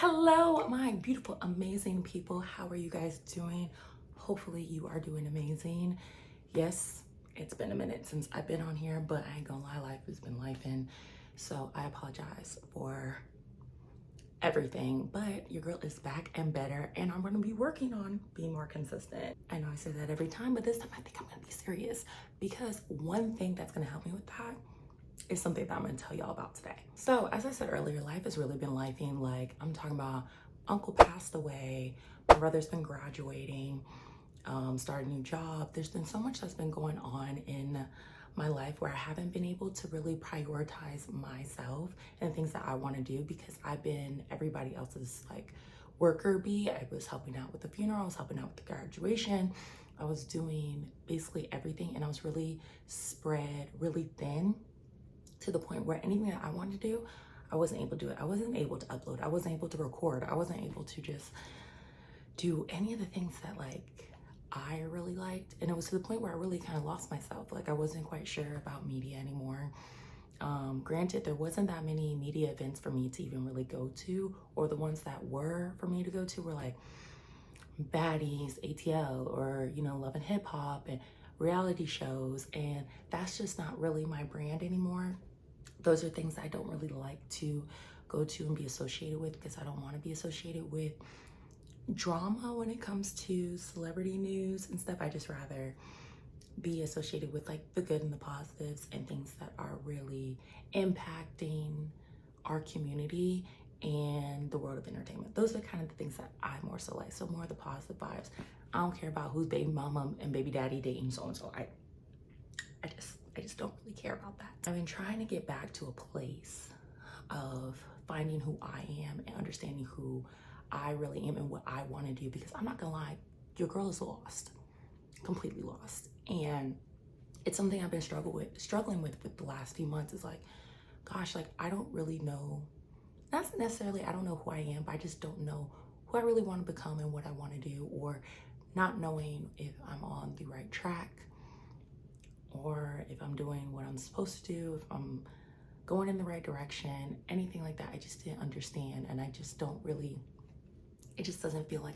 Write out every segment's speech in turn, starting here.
Hello, my beautiful, amazing people. How are you guys doing? Hopefully, you are doing amazing. Yes, it's been a minute since I've been on here, but I ain't gonna lie, life has been lifing. So I apologize for everything, but your girl is back and better, and I'm gonna be working on being more consistent. I know I say that every time, but this time I think I'm gonna be serious because one thing that's gonna help me with that is something that I'm gonna tell y'all about today. So, as I said earlier, life has really been lifing. Like, I'm talking about uncle passed away, my brother's been graduating, starting a new job. There's been so much that's been going on in my life where I haven't been able to really prioritize myself and things that I want to do because I've been everybody else's like worker bee. I was helping out with the funeral, I was helping out with the graduation. I was doing basically everything, and I was really spread really thin to the point where anything that I wanted to do, I wasn't able to do it. I wasn't able to upload. I wasn't able to record. I wasn't able to just do any of the things that like I really liked. And it was to the point where I really kind of lost myself. Like I wasn't quite sure about media anymore. Granted, there wasn't that many media events for me to even really go to, or the ones that were for me to go to were like Baddies, ATL, or Love and Hip Hop and reality shows. And that's just not really my brand anymore. Those are things I don't really like to go to and be associated with because I don't want to be associated with drama when it comes to celebrity news and stuff. I just rather be associated with like the good and the positives and things that are really impacting our community and the world of entertainment. Those are kind of the things that I more so like. So more of the positive vibes. I don't care about who's baby mama and baby daddy dating so and so. I just don't really care about that. I've been trying to get back to a place of finding who I am and understanding who I really am and what I want to do, because I'm not gonna lie, your girl is lost, completely lost. And it's something I've been struggling with the last few months. Is like, gosh, like I don't really know, not necessarily I don't know who I am, but I just don't know who I really want to become and what I want to do, or not knowing if I'm on the right track or if I'm doing what I'm supposed to do, if I'm going in the right direction, anything like that. I just didn't understand, and I just don't really, it just doesn't feel like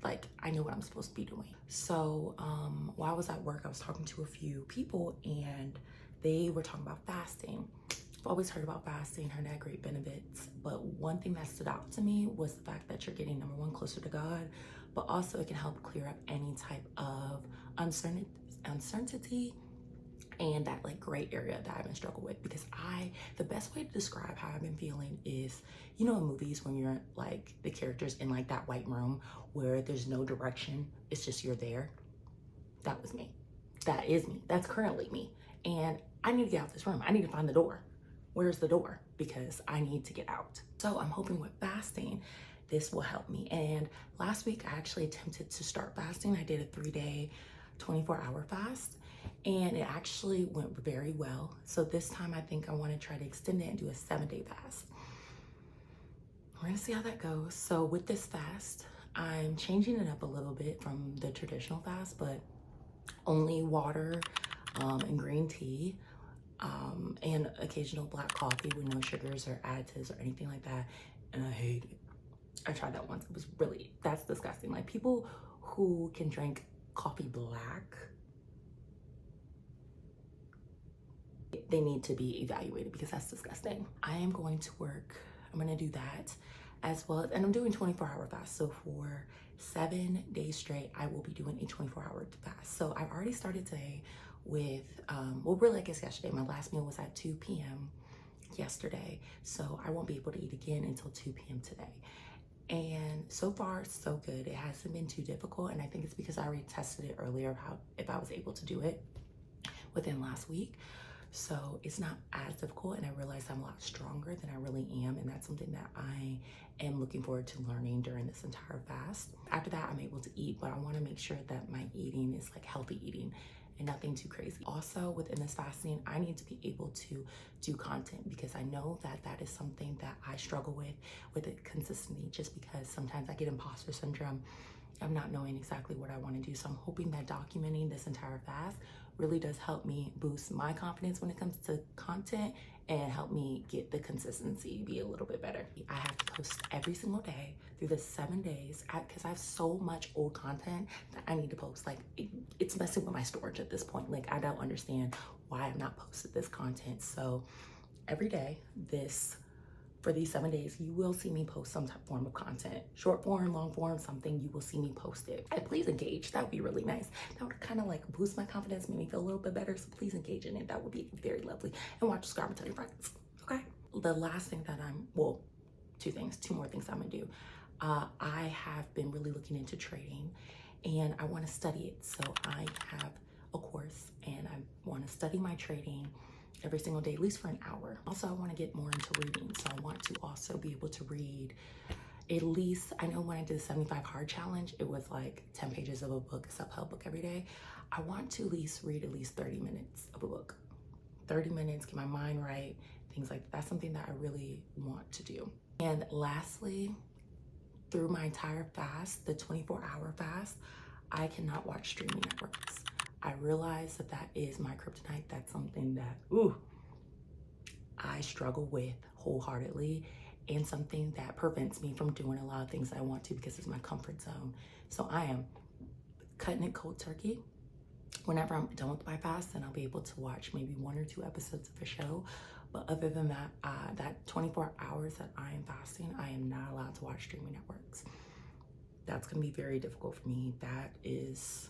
like I know what I'm supposed to be doing. So while I was at work, I was talking to a few people and they were talking about fasting. I've always heard about fasting, heard that great benefits, but one thing that stood out to me was the fact that you're getting, number one, closer to God, but also it can help clear up any type of uncertainty and that like gray area that I've been struggling with. Because the best way to describe how I've been feeling is, in movies when you're like the characters in like that white room where there's no direction, it's just you're there. That was me. That is me. That's currently me. And I need to get out this room. I need to find the door. Where's the door? Because I need to get out. So I'm hoping with fasting, this will help me. And last week I actually attempted to start fasting. I did a 3-day, 24-hour fast, and it actually went very well. So this time I think I want to try to extend it and do a 7-day fast. We're gonna see how that goes. So with this fast, I'm changing it up a little bit from the traditional fast, but only water and green tea, and occasional black coffee with no sugars or additives or anything like that. And I hate it. I tried that once. It was really, that's disgusting. Like people who can drink coffee black, they need to be evaluated because that's disgusting. I am going to work. I'm going to do that as well. And I'm doing 24-hour fast. So for 7 days straight, I will be doing a 24-hour fast. So I've already started today with, well, really, I guess yesterday. My last meal was at 2 p.m. yesterday. So I won't be able to eat again until 2 p.m. today. And so far, so good. It hasn't been too difficult. And I think it's because I already tested it earlier about if I was able to do it within last week. So it's not as difficult, and I realize I'm a lot stronger than I really am, and that's something that I am looking forward to learning during this entire fast. After that, I'm able to eat, but I want to make sure that my eating is like healthy eating and nothing too crazy. Also, within this fasting, I need to be able to do content because I know that that is something that I struggle with it consistently, just because sometimes I get imposter syndrome. I'm not knowing exactly what I want to do. So I'm hoping that documenting this entire fast really does help me boost my confidence when it comes to content and help me get the consistency be a little bit better. I have to post every single day through the 7 days because I have so much old content that I need to post. Like it's messing with my storage at this point. Like I don't understand why I've not posted this content. So every day for these 7 days, you will see me post some type of form of content. Short form, long form, something, you will see me post it. And please engage, that would be really nice. That would kind of like boost my confidence, make me feel a little bit better. So please engage in it, that would be very lovely. And watch, subscribe, and tell your friends, okay? The last thing that two more things I'm gonna do. I have been really looking into trading and I wanna study it. So I have a course and I wanna study my trading every single day, at least for an hour. Also, I want to get more into reading. So I want to also be able to read at least, I know when I did the 75 hard challenge, it was like 10 pages of a book, a self-help book every day. I want to read at least 30 minutes of a book. 30 minutes, get my mind right, things like that. That's something that I really want to do. And lastly, through my entire fast, the 24-hour fast, I cannot watch streaming networks. I realize that is my kryptonite. That's something that, I struggle with wholeheartedly and something that prevents me from doing a lot of things that I want to because it's my comfort zone. So I am cutting it cold turkey. Whenever I'm done with my fast, then I'll be able to watch maybe 1 or 2 episodes of the show. But other than that, that 24 hours that I am fasting, I am not allowed to watch streaming networks. That's gonna be very difficult for me. That is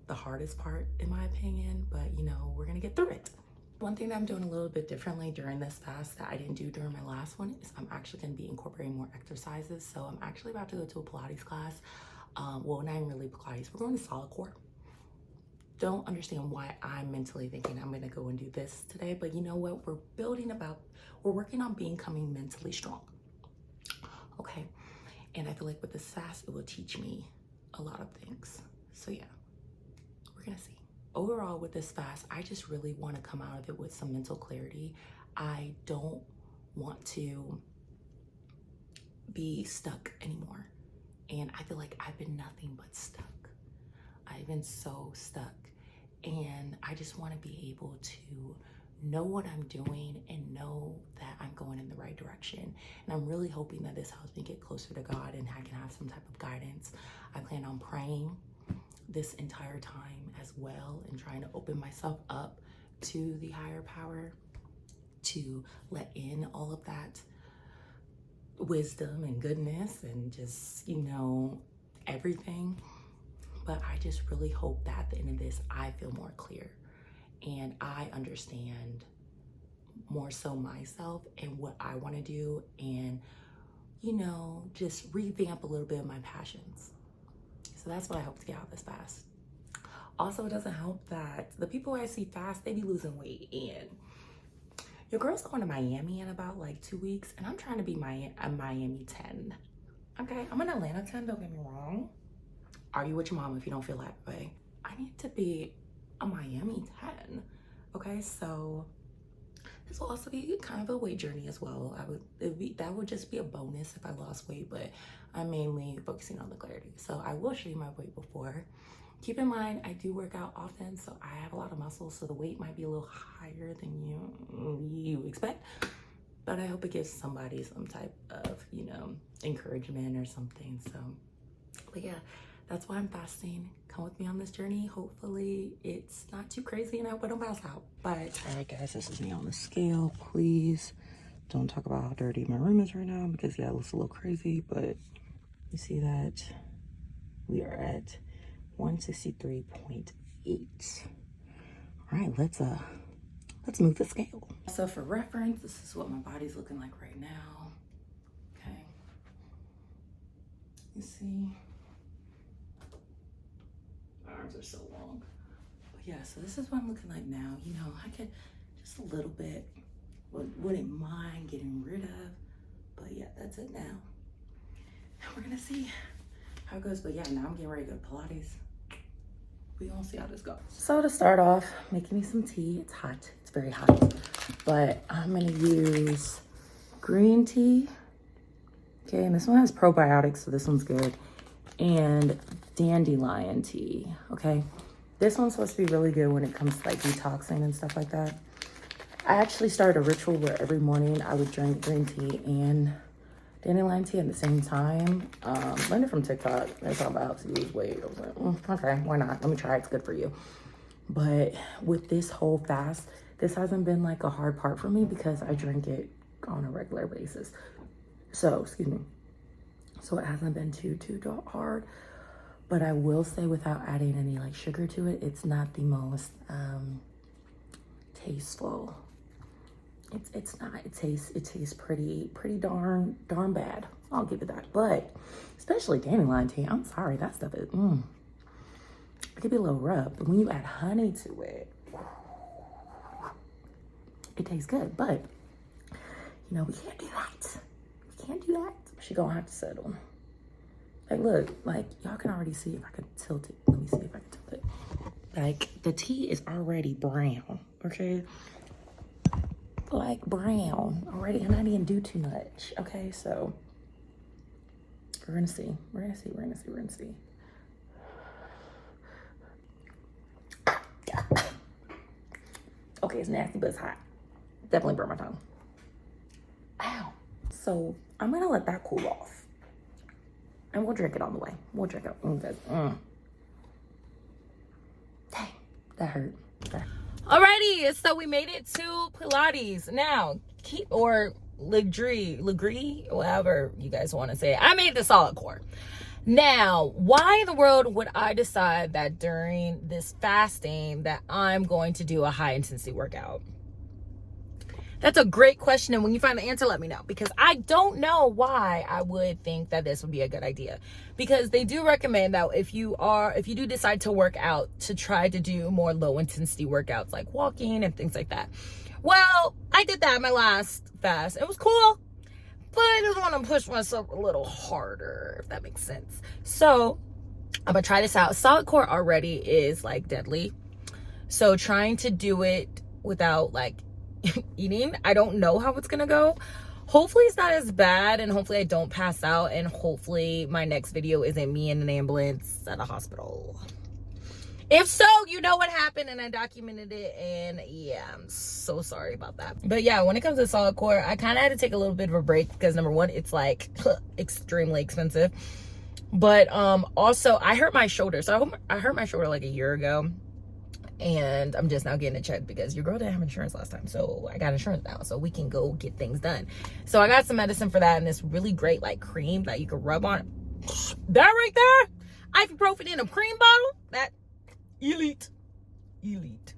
the hardest part in my opinion, but you know, we're gonna get through it. One thing that I'm doing a little bit differently during this fast that I didn't do during my last one is I'm actually gonna be incorporating more exercises. So I'm actually about to go to a Pilates class. Well, not even really Pilates, we're going to solid core. Don't understand why I'm mentally thinking I'm gonna go and do this today, but you know what? We're working on becoming mentally strong, okay? And I feel like with this fast, it will teach me a lot of things. So yeah. We're gonna see. Overall with this fast, I just really want to come out of it with some mental clarity. I don't want to be stuck anymore. And I feel like I've been nothing but stuck. I've been so stuck. And I just want to be able to know what I'm doing and know that I'm going in the right direction. And I'm really hoping that this helps me get closer to God and I can have some type of guidance. I plan on praying this entire time as well and trying to open myself up to the higher power to let in all of that wisdom and goodness and just, you know, everything. But I just really hope that at the end of this, I feel more clear and I understand more so myself and what I want to do and, you know, just revamp a little bit of my passions. So that's what I hope to get out of this fast. Also, it doesn't help that the people I see fast, they be losing weight. And your girl's going to Miami in about like 2 weeks. And I'm trying to be a Miami 10. Okay, I'm an Atlanta 10, don't get me wrong. Argue with your mom if you don't feel that way. I need to be a Miami 10. Okay, so this will also be kind of a weight journey as well. That would just be a bonus if I lost weight, but I'm mainly focusing on the clarity. So I will show you my weight before. Keep in mind, I do work out often, so I have a lot of muscles, so the weight might be a little higher than you expect, but I hope it gives somebody some type of, you know, encouragement or something. So, but yeah, that's why I'm fasting. Come with me on this journey. Hopefully it's not too crazy and I hope I don't pass out. But all right, guys, this is me on the scale. Please don't talk about how dirty my room is right now because yeah, it looks a little crazy, but you see that we are at 163.8. All right, let's move the scale. So for reference, this is what my body's looking like right now. Okay. You see, my arms are so long. But yeah, so this is what I'm looking like now. You know, I could just a little bit, wouldn't mind getting rid of, but yeah, that's it now. Now we're gonna see how it goes. But yeah, now I'm getting ready to go to Pilates. We gonna see how this goes. So to start off, making me some tea. It's hot, it's very hot. But I'm gonna use green tea. Okay, and this one has probiotics, so this one's good. And dandelion tea, okay? This one's supposed to be really good when it comes to like detoxing and stuff like that. I actually started a ritual where every morning I would drink green tea and dandelion tea at the same time. Learned it from TikTok. That's all about how to lose weight. I was like, okay, why not? Let me try it. It's good for you. But with this whole fast, this hasn't been like a hard part for me because I drink it on a regular basis. So, excuse me. So it hasn't been too hard. But I will say, without adding any like sugar to it, it's not the most tasteful. It's not. It tastes pretty darn bad. I'll give it that. But especially dandelion tea. I'm sorry, that stuff is it could be a little rough. But when you add honey to it, it tastes good. But you know, we can't do that. We can't do that. She gonna have to settle. Like, look, like y'all can already see if I could tilt it. Let me see if I can tilt it. Like the tea is already brown. Okay. Like brown already, and I didn't do too much. Okay, so we're gonna see. Okay, it's nasty, but it's hot. Definitely burn my tongue. Ow. So I'm gonna let that cool off, and we'll drink it on the way. We'll drink it. Dang, that hurt. Alrighty, so we made it to Pilates. Now, Legree, whatever you guys want to say. I made the solid core. Now, why in the world would I decide that during this fasting that I'm going to do a high intensity workout? That's a great question, and when you find the answer, let me know, because I don't know why I would think that this would be a good idea. Because they do recommend that if you do decide to work out, to try to do more low intensity workouts like walking and things like that. Well, I did that in my last fast. It was cool, but I just want to push myself a little harder, if that makes sense. So I'm gonna try this out. Solid core already is like deadly, so trying to do it without like eating, I don't know how it's gonna go. Hopefully it's not as bad, and hopefully I don't pass out, and hopefully my next video isn't me in an ambulance at a hospital. If so, you know what happened, and I documented it, and yeah, I'm so sorry about that. But yeah, when it comes to solid core, I kind of had to take a little bit of a break because number one, it's like extremely expensive, but also I hurt my shoulder. So I hurt my shoulder like a year ago, and I'm just now getting it checked because your girl didn't have insurance last time. So I got insurance now, so we can go get things done. So I got some medicine for that, and this really great like cream that you can rub on. That right there, ibuprofen in a cream bottle, that elite.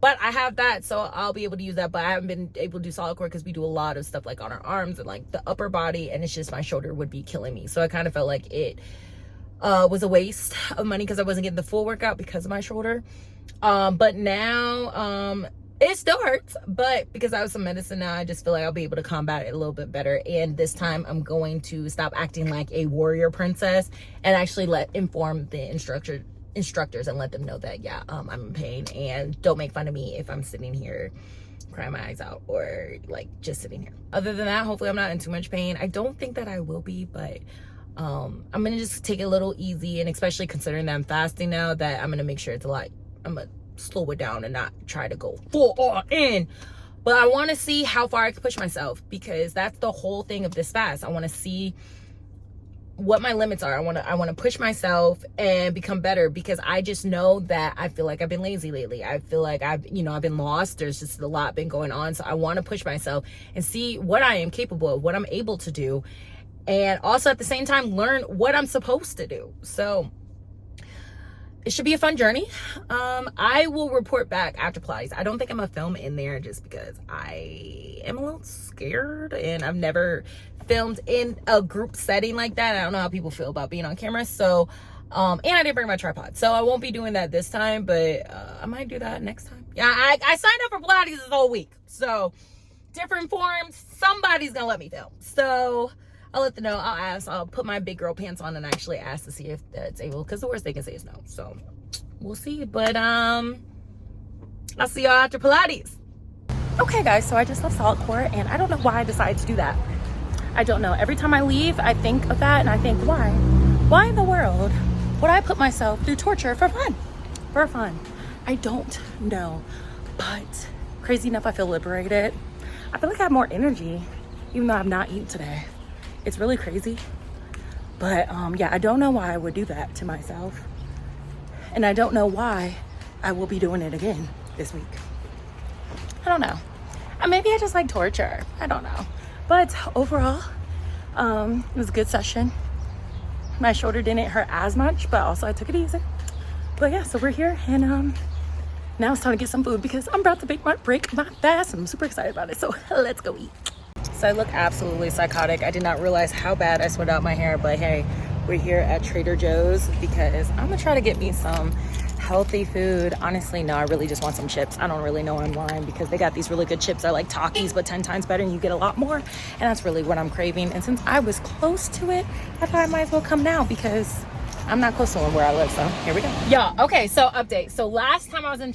But I have that, so I'll be able to use that. But I haven't been able to do solid core because we do a lot of stuff like on our arms and like the upper body, and it's just my shoulder would be killing me. So I kind of felt like it was a waste of money because I wasn't getting the full workout because of my shoulder. But now it still hurts, but because I have some medicine now, I just feel like I'll be able to combat it a little bit better. And this time I'm going to stop acting like a warrior princess and actually inform the instructors and let them know that yeah, I'm in pain, and don't make fun of me if I'm sitting here crying my eyes out or like just sitting here. Other than that, hopefully I'm not in too much pain. I don't think that I will be, but I'm gonna just take it a little easy, and especially considering that I'm fasting now, that I'm gonna make sure it's I'm gonna slow it down and not try to go full all in. But I want to see how far I can push myself, because that's the whole thing of this fast. I want to see what my limits are. I want to push myself and become better, because I just know that I feel like I've been lazy lately. I feel like I've been lost. There's just a lot been going on. So I want to push myself and see what I am capable of, what I'm able to do, and also at the same time learn what I'm supposed to do. So it should be a fun journey. I will report back after Pilates. I don't think I'm gonna film in there just because I am a little scared, and I've never filmed in a group setting like that. I don't know how people feel about being on camera. So, and I didn't bring my tripod, so I won't be doing that this time, but I might do that next time. Yeah, I signed up for Pilates this whole week. So different forms, somebody's gonna let me film. So I'll let them know. I'll ask. I'll put my big girl pants on and actually ask to see if that's able, because the worst they can say is no. So we'll see. But I'll see y'all after Pilates. Okay, guys. So I just left solid core, and I don't know why I decided to do that. I don't know. Every time I leave, I think of that, and I think, why? Why in the world would I put myself through torture for fun? For fun. I don't know, but crazy enough, I feel liberated. I feel like I have more energy, even though I've not eaten today. It's really crazy. But yeah, I don't know why I would do that to myself. And I don't know why I will be doing it again this week. I don't know. Maybe I just like torture. I don't know. But overall, it was a good session. My shoulder didn't hurt as much, but also I took it easy. But yeah, so we're here, and now it's time to get some food because I'm about to break my fast, and I'm super excited about it. So let's go eat. So I look absolutely psychotic. I did not realize how bad I sweat out my hair, but hey, we're here at Trader Joe's because I'm gonna try to get me some healthy food. Honestly, no, I really just want some chips. I don't really know online because they got these really good chips. I like Takis, but 10 times better, and you get a lot more. And that's really what I'm craving. And since I was close to it, I thought I might as well come now because I'm not close to one where I live. So here we go. Y'all, okay, so update. So last time I was in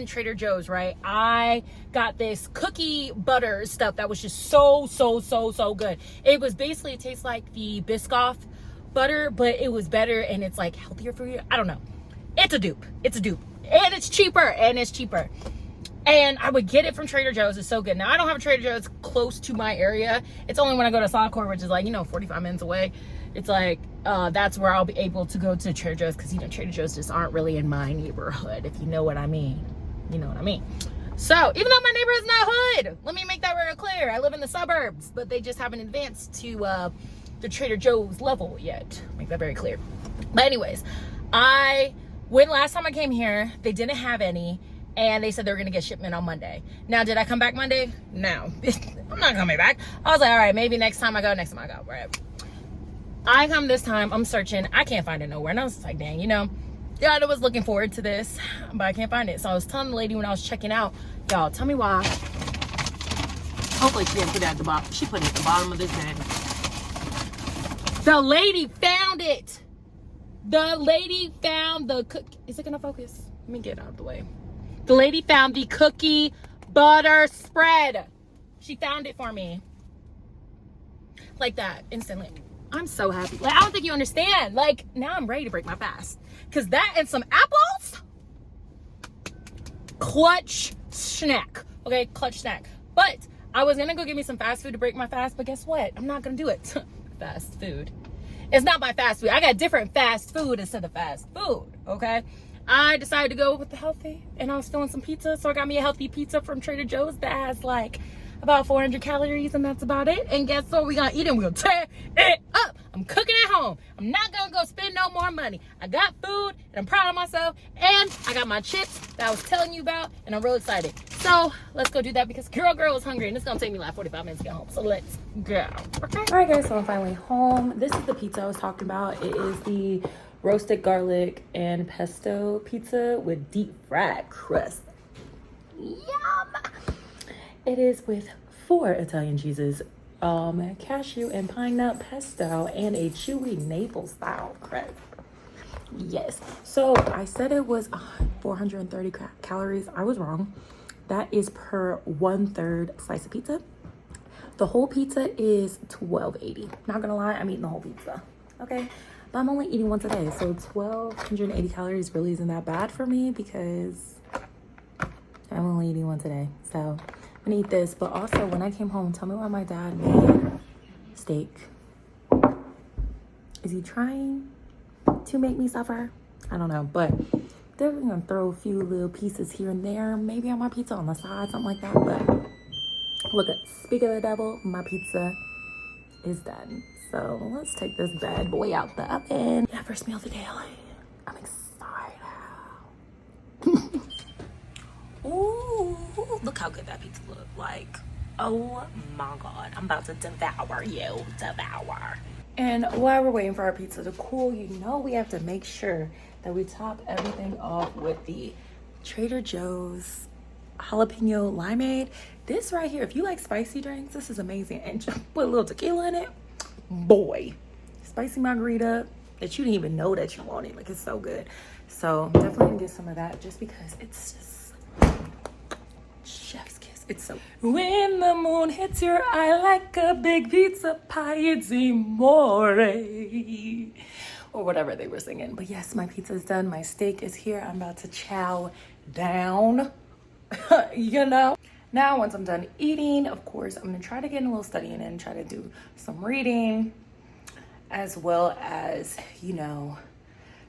Trader Joe's, right? I got this cookie butter stuff that was just so good. It was basically, it tastes like the Biscoff butter, but it was better and it's like healthier for you. I don't know. It's a dupe. And it's cheaper. And I would get it from Trader Joe's. It's so good. Now I don't have a Trader Joe's close to my area. It's only when I go to Southcore, which is like, 45 minutes away. It's like, that's where I'll be able to go to Trader Joe's because, Trader Joe's just aren't really in my neighborhood, if you know what I mean. You know what I mean? So even though my neighborhood is not hood, let me make that very clear. I live in the suburbs, but they just haven't advanced to the Trader Joe's level yet. Make that very clear. But anyways, I went last time I came here. They didn't have any, and they said they were gonna get shipment on Monday. Now, did I come back Monday? No, I'm not coming back. I was like, all right, maybe next time I go, right? I come this time, I'm searching, I can't find it nowhere. And I was like, dang, yeah, I was looking forward to this, but I can't find it. So I was telling the lady when I was checking out, y'all, tell me why. Hopefully she didn't put it at the bottom. She put it at the bottom of this bed. The lady found it. The lady found the cookie. Is it gonna focus? Let me get out of the way. The lady found the cookie butter spread. She found it for me. Like that, instantly. I'm so happy. Like, I don't think you understand. Like, now I'm ready to break my fast. Because that and some apples, clutch snack. Okay, clutch snack. But I was going to go get me some fast food to break my fast. But guess what? I'm not going to do it. Fast food. It's not my fast food. I got different fast food instead of fast food. Okay? I decided to go with the healthy. And I was feeling some pizza. So I got me a healthy pizza from Trader Joe's that has like about 400 calories, and that's about it. And guess what? We're gonna eat it and we're gonna tear it up. I'm cooking at home. I'm not gonna go spend no more money. I got food and I'm proud of myself, and I got my chips that I was telling you about, and I'm real excited. So let's go do that because girl is hungry, and it's gonna take me like 45 minutes to get home. So let's go. Okay. All right, guys, so I'm finally home. This is the pizza I was talking about. It is the roasted garlic and pesto pizza with deep fried crust. Yum. It is with 4 Italian cheeses, cashew and pine nut pesto, and a chewy Naples style crust. Yes. So I said it was 430 calories. I was wrong. That is per 1/3 slice of pizza. The whole pizza is $12.80. Not gonna lie, I'm eating the whole pizza. Okay. But I'm only eating once a day. So 1,280 calories really isn't that bad for me because I'm only eating once a day. So I'm gonna eat this. But also, when I came home, tell me why my dad made steak. Is he trying to make me suffer? I don't know, but definitely gonna throw a few little pieces here and there, maybe on my pizza on the side, something like that. But look, at speak of the devil, my pizza is done. So let's take this bad boy out the oven. Yeah, first meal of the day. I'm excited. Ooh, look how good that pizza looks like. Oh my God, I'm about to devour you. Devour. And while we're waiting for our pizza to cool, we have to make sure that we top everything off with the Trader Joe's jalapeno limeade. This right here, if you like spicy drinks, this is amazing. And just put a little tequila in it. Boy, spicy margarita that you didn't even know that you wanted. Like, it's so good. So definitely gonna get some of that just because it's just chef's kiss. It's so when the moon hits your eye like a big pizza pie, it's amore. or whatever they were singing. But yes, my pizza is done. My steak is here. I'm about to chow down, you know. Now, once I'm done eating, of course, I'm gonna try to get in a little studying and try to do some reading, as well as, you know,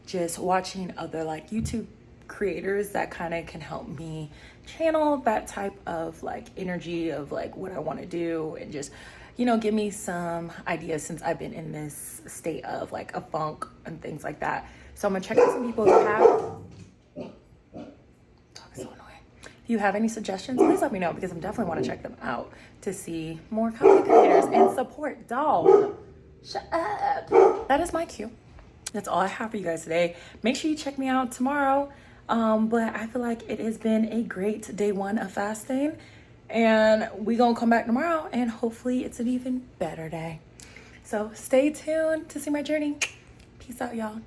just watching other like YouTube creators that kind of can help me channel that type of like energy of like what I want to do, and just, you know, give me some ideas since I've been in this state of like a funk and things like that. So I'm gonna check out some people who have, talk so annoying. If you have any suggestions, please let me know, because I'm definitely want to check them out to see more content creators and support. Dog, shut up. That is my cue. That's all I have for you guys today. Make sure you check me out tomorrow. But I feel like it has been a great day 1 of fasting, and we gonna come back tomorrow and hopefully it's an even better day. So stay tuned to see my journey. Peace out, y'all.